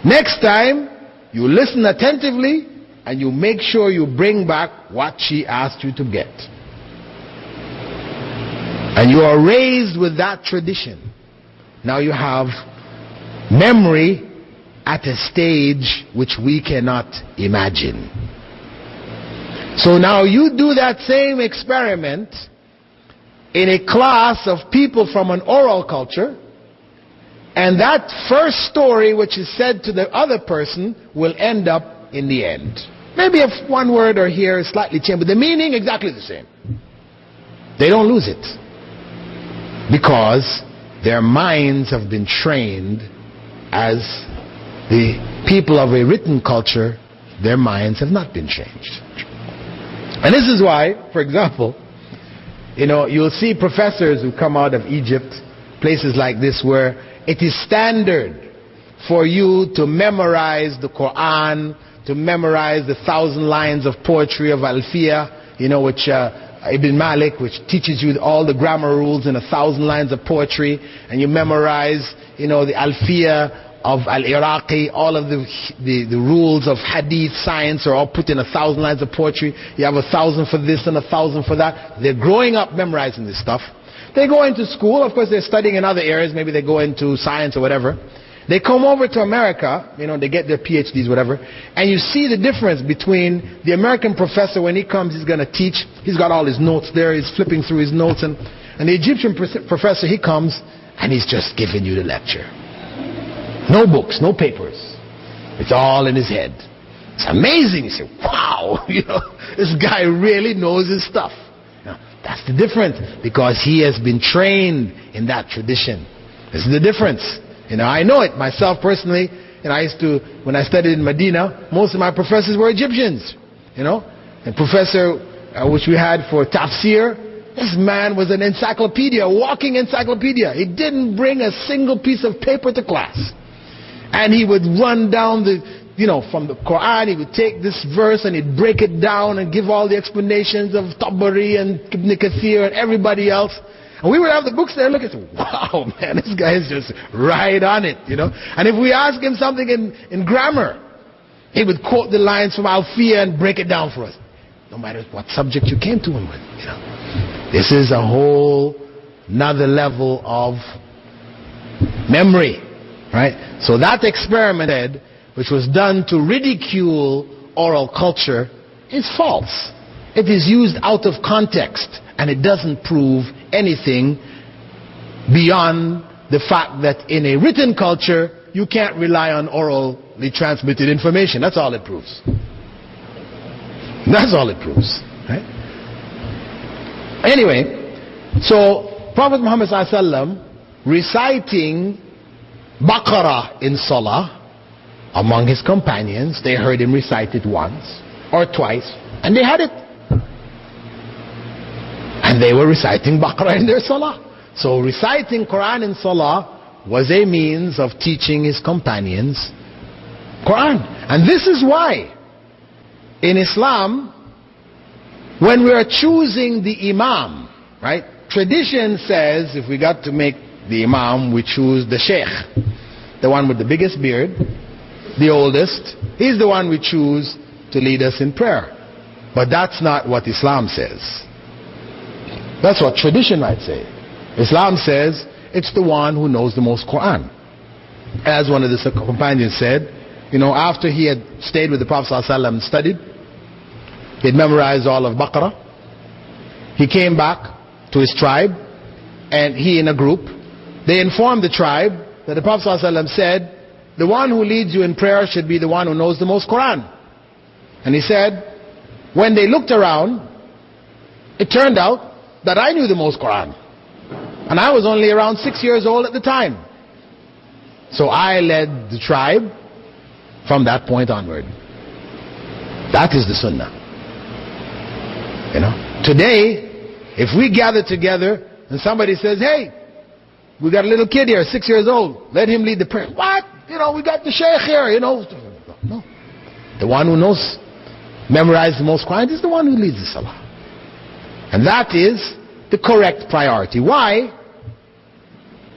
Next time, you listen attentively and you make sure you bring back what she asked you to get. And you are raised with that tradition. Now you have memory at a stage which we cannot imagine. So now you do that same experiment in a class of people from an oral culture, and that first story which is said to the other person will end up in the end. Maybe if one word or here is slightly changed, but the meaning exactly the same. They don't lose it, because their minds have been trained as the people of a written culture. Their minds have not been changed. And this is why, for example, you'll see professors who come out of Egypt, places like this, where it is standard for you to memorize the Quran, to memorize the 1,000 lines of poetry of Alfiya, which Ibn Malik, which teaches you all the grammar rules in 1,000 lines of poetry, and you memorize, the Alfiya of Al-Iraqi, all of the rules of hadith science are all put in 1,000 lines of poetry. You have 1,000 for this and 1,000 for that. They're growing up memorizing this stuff. They go into school, of course they're studying in other areas, maybe they go into science or whatever. They come over to America, they get their PhDs, whatever, and you see the difference between the American professor. When he comes, he's going to teach, he's got all his notes there, he's flipping through his notes, and the Egyptian professor, he comes and he's just giving you the lecture. No books, no papers. It's all in his head. It's amazing. You say, wow, this guy really knows his stuff. Now, that's the difference, because he has been trained in that tradition. This is the difference. I know it myself personally. I used to, when I studied in Medina, most of my professors were Egyptians. The professor which we had for tafsir, this man was an encyclopedia, a walking encyclopedia. He didn't bring a single piece of paper to class. And he would run down from the Quran, he would take this verse and he'd break it down and give all the explanations of Tabari and Ibn Kathir and everybody else. And we would have the books there, look and say, wow, man, this guy is just right on it, And if we ask him something in grammar, he would quote the lines from Alfiya and break it down for us. No matter what subject you came to him with, This is a whole another level of memory, right? So that experiment, which was done to ridicule oral culture, is false. It is used out of context, and it doesn't prove anything beyond the fact that in a written culture you can't rely on orally transmitted information. That's all it proves. That's all it proves, right? Anyway, so Prophet Muhammad ﷺ reciting Baqarah in Salah among his companions, they heard him recite it once or twice, and they had it. And they were reciting Baqarah in their Salah. So reciting Quran in Salah was a means of teaching his companions Quran. And this is why in Islam, when we are choosing the Imam, right? Tradition says if we got to make the Imam, we choose the Sheikh, the one with the biggest beard, the oldest. He's the one we choose to lead us in prayer. But that's not what Islam says. That's what tradition might say. Islam says it's the one who knows the most Quran. As one of the companions said, after he had stayed with the Prophet ﷺ and studied, he had memorized all of Baqarah. He came back to his tribe, and he in a group, they informed the tribe that the Prophet ﷺ said, the one who leads you in prayer should be the one who knows the most Quran. And he said, when they looked around, it turned out that I knew the most Quran. And I was only around 6 years old at the time. So I led the tribe from that point onward. That is the Sunnah. Today, if we gather together and somebody says, hey, we got a little kid here, 6 years old, let him lead the prayer. What? We got the Sheikh here, No. The one who knows, memorized the most Quran is the one who leads the Salah. And that is the correct priority. Why?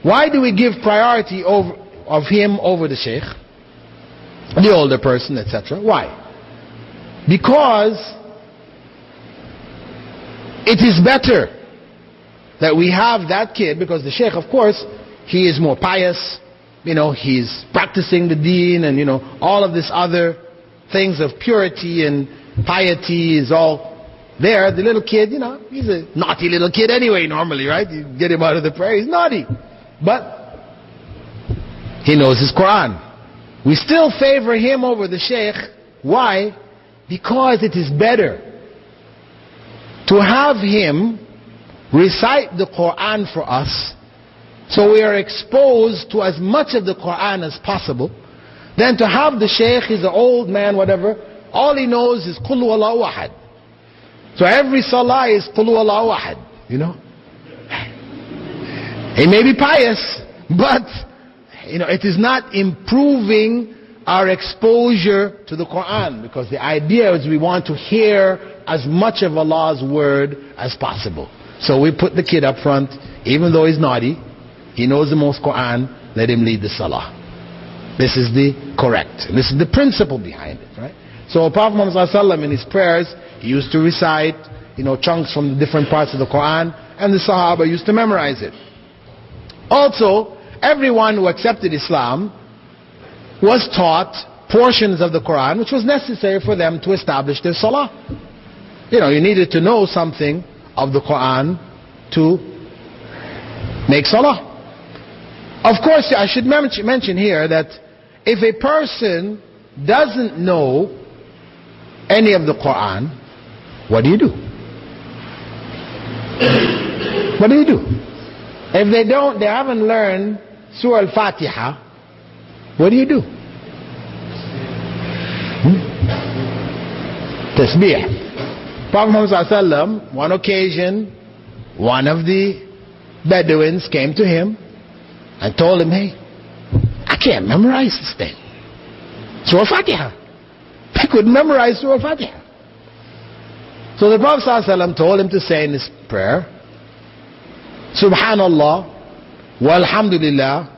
Why do we give priority of him over the Sheikh? the older person, etc. Why? Because it is better that we have that kid, because the sheikh, of course, he is more pious, he's practicing the deen, and all of this other things of purity and piety is all there. The little kid, he's a naughty little kid anyway normally, right? You get him out of the prayer, he's naughty. But he knows his Quran. We still favor him over the sheikh. Why? Because it is better to have him recite the Quran for us, so we are exposed to as much of the Quran as possible, than to have the sheikh, he's an old man, whatever, all he knows is Qul Huwallahu Ahad. So every salah is Qul Huwallahu Ahad, He may be pious, but it is not improving our exposure to the Quran, because the idea is we want to hear as much of Allah's word as possible. So we put the kid up front, even though he's naughty, he knows the most Quran, let him lead the salah. This is the correct, and this is the principle behind it, right? So Prophet Muhammad ﷺ in his prayers, he used to recite, chunks from the different parts of the Quran, and the Sahaba used to memorize it. Also, everyone who accepted Islam was taught portions of the Quran which was necessary for them to establish their salah. You needed to know something of the Quran to make salah. Of course, I should mention here that if a person doesn't know any of the Quran, what do you do? What do you do? If they haven't learned Surah Al-Fatiha, what do you do? Tasbih. Prophet Muhammad ﷺ, one occasion, one of the Bedouins came to him and told him, hey, I can't memorize this thing. Surah Al-Fatiha. I couldn't memorize Surah Al-Fatiha. So the Prophet ﷺ told him to say in his prayer, Subhanallah, walhamdulillah,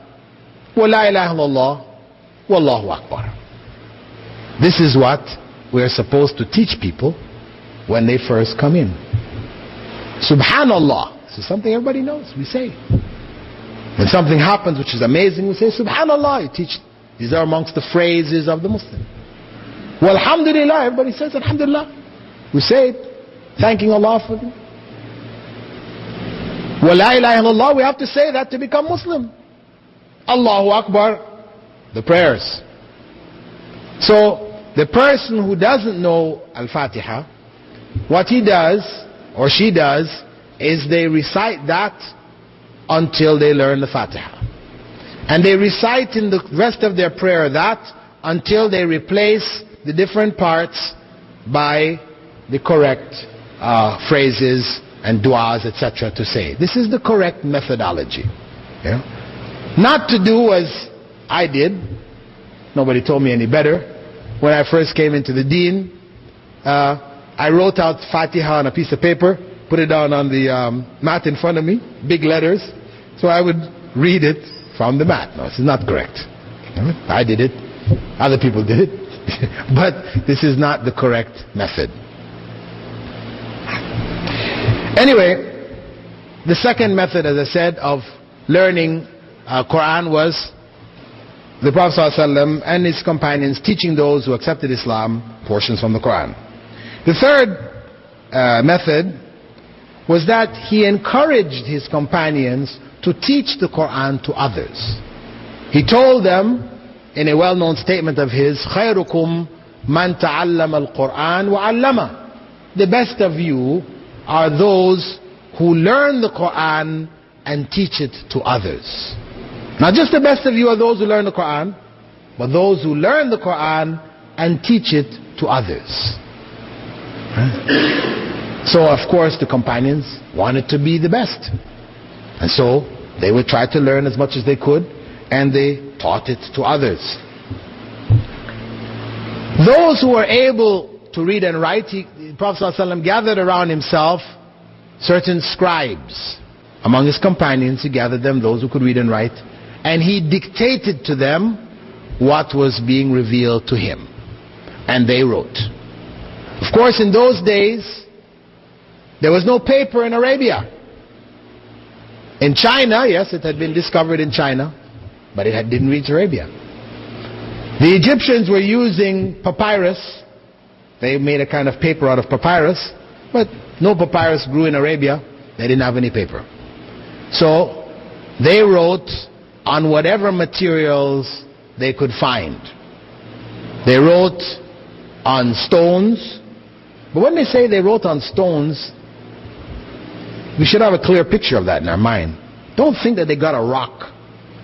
wa la ilaha illallah, wallahu akbar. This is what we are supposed to teach people when they first come in. Subhanallah. This is something everybody knows. We say. When something happens which is amazing, we say Subhanallah. You teach. These are amongst the phrases of the Muslim. Walhamdulillah. Everybody says Alhamdulillah. We say it, thanking Allah for them. Wa la ilaha illallah. We have to say that to become Muslim. Allahu Akbar. The prayers. So the person who doesn't know Al-Fatiha, what he does or she does is they recite that until they learn the Fatiha, and they recite in the rest of their prayer that until they replace the different parts by the correct phrases and du'as, etc. to say. This is the correct methodology. Not to do as I did. Nobody told me any better. When I first came into the deen, I wrote out Fatiha on a piece of paper, put it down on the mat in front of me, big letters, so I would read it from the mat. No, this is not correct. I did it. Other people did it. But this is not the correct method. Anyway, the second method, as I said, of learning Quran was the Prophet ﷺ and his companions teaching those who accepted Islam portions from the Quran. The third method was that he encouraged his companions to teach the Quran to others. He told them in a well-known statement of his, خَيْرُكُمْ مَنْ تَعَلَّمَ الْقُرْآنَ وَعَلَّمَهُ. The best of you are those who learn the Quran and teach it to others. Not just the best of you are those who learn the Quran, but those who learn the Quran and teach it to others. So of course the companions wanted to be the best, and so they would try to learn as much as they could, and they taught it to others. Those who were able to read and write, the Prophet ﷺ gathered around himself certain scribes. Among his companions, he gathered them, those who could read and write, and he dictated to them what was being revealed to him. And they wrote. Of course, in those days, there was no paper in Arabia. In China, yes, it had been discovered in China, but it didn't reach Arabia. The Egyptians were using papyrus. They made a kind of paper out of papyrus, but no papyrus grew in Arabia. They didn't have any paper. So they wrote on whatever materials they could find. They wrote on stones. But when they say they wrote on stones, we should have a clear picture of that in our mind. Don't think that they got a rock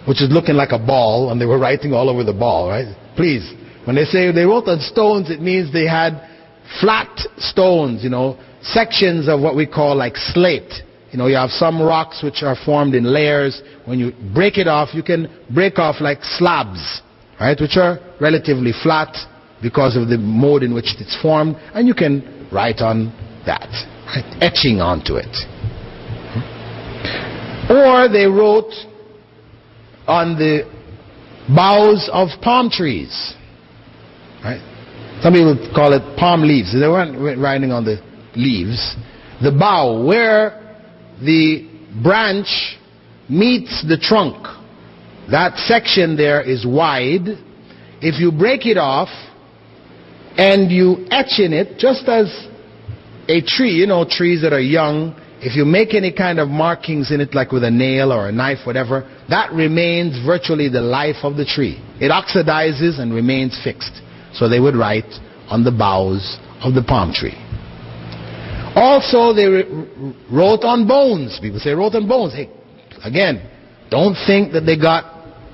which is looking like a ball and they were writing all over the ball, right? Please. When they say they wrote on stones, it means they had flat stones, sections of what we call like slate. You have some rocks which are formed in layers. When you break it off, you can break off like slabs, right, which are relatively flat because of the mode in which it's formed, and you can write on that, right, etching onto it. Or they wrote on the boughs of palm trees, right? Some people call it palm leaves. They weren't writing on the leaves. The bough, where the branch meets the trunk, that section there is wide. If you break it off and you etch in it, just as a tree, trees that are young, if you make any kind of markings in it, like with a nail or a knife, whatever, that remains virtually the life of the tree. It oxidizes and remains fixed. So they would write on the boughs of the palm tree. Also, they wrote on bones. People say wrote on bones. Hey, again, don't think that they got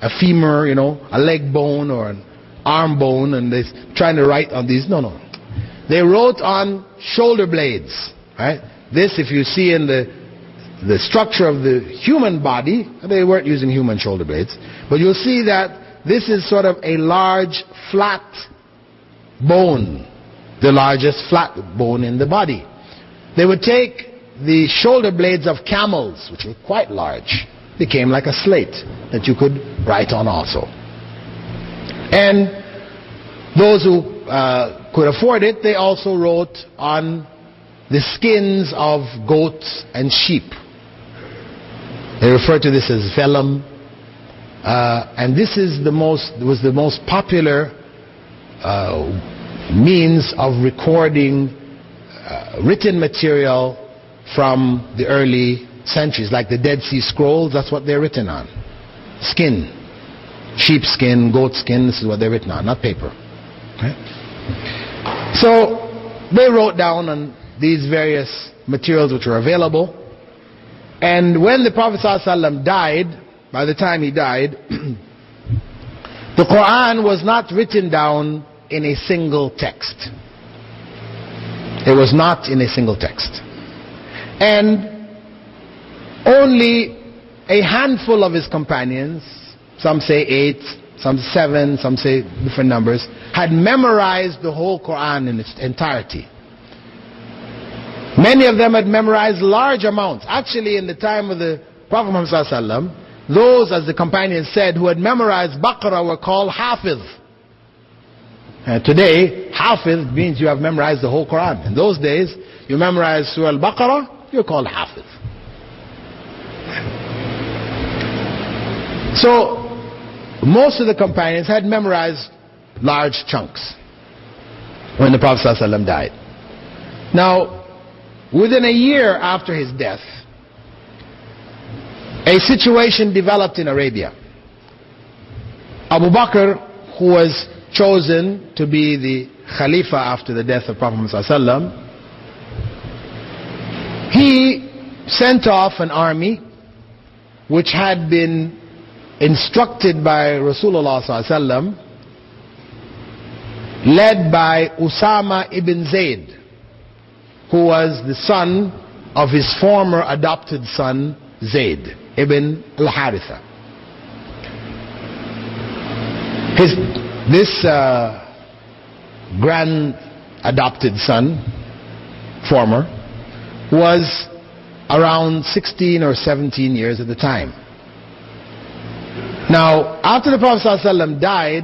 a femur, a leg bone or an arm bone and they're trying to write on these. No. They wrote on shoulder blades, right? This, if you see in the structure of the human body, they weren't using human shoulder blades, but you'll see that this is sort of a large, flat bone, the largest flat bone in the body. They would take the shoulder blades of camels, which were quite large, became like a slate that you could write on also. And those who could afford it, they also wrote on the skins of goats and sheep. They refer to this as vellum, and this is was the most popular means of recording written material from the early centuries, like the Dead Sea Scrolls. That's what they're written on. Skin, sheep skin, goat skin. This is what they're written on, not paper. Okay? So they wrote down on these various materials which were available. And when the Prophet ﷺ died, by the time he died, the Quran was not written down in a single text. It was not in a single text. And only a handful of his companions, some say 8, some 7, some say different numbers, had memorized the whole Quran in its entirety. Many of them had memorized large amounts. Actually, in the time of the Prophet Muhammad ﷺ, those, as the companions said, who had memorized Baqarah were called Hafiz. Today, Hafiz means you have memorized the whole Quran. In those days, you memorized Surah Al-Baqarah, you're called Hafiz. So, most of the companions had memorized large chunks when the Prophet ﷺ died. Now, within a year after his death, a situation developed in Arabia. Abu Bakr, who was chosen to be the Khalifa after the death of Prophet Muhammad ﷺ, he sent off an army which had been instructed by Rasulullah ﷺ, led by Usama ibn Zayd, who was the son of his former adopted son Zayd ibn al-Haritha. This grand adopted son, former, was around 16 or 17 years at the time. Now, after the Prophet ﷺ died,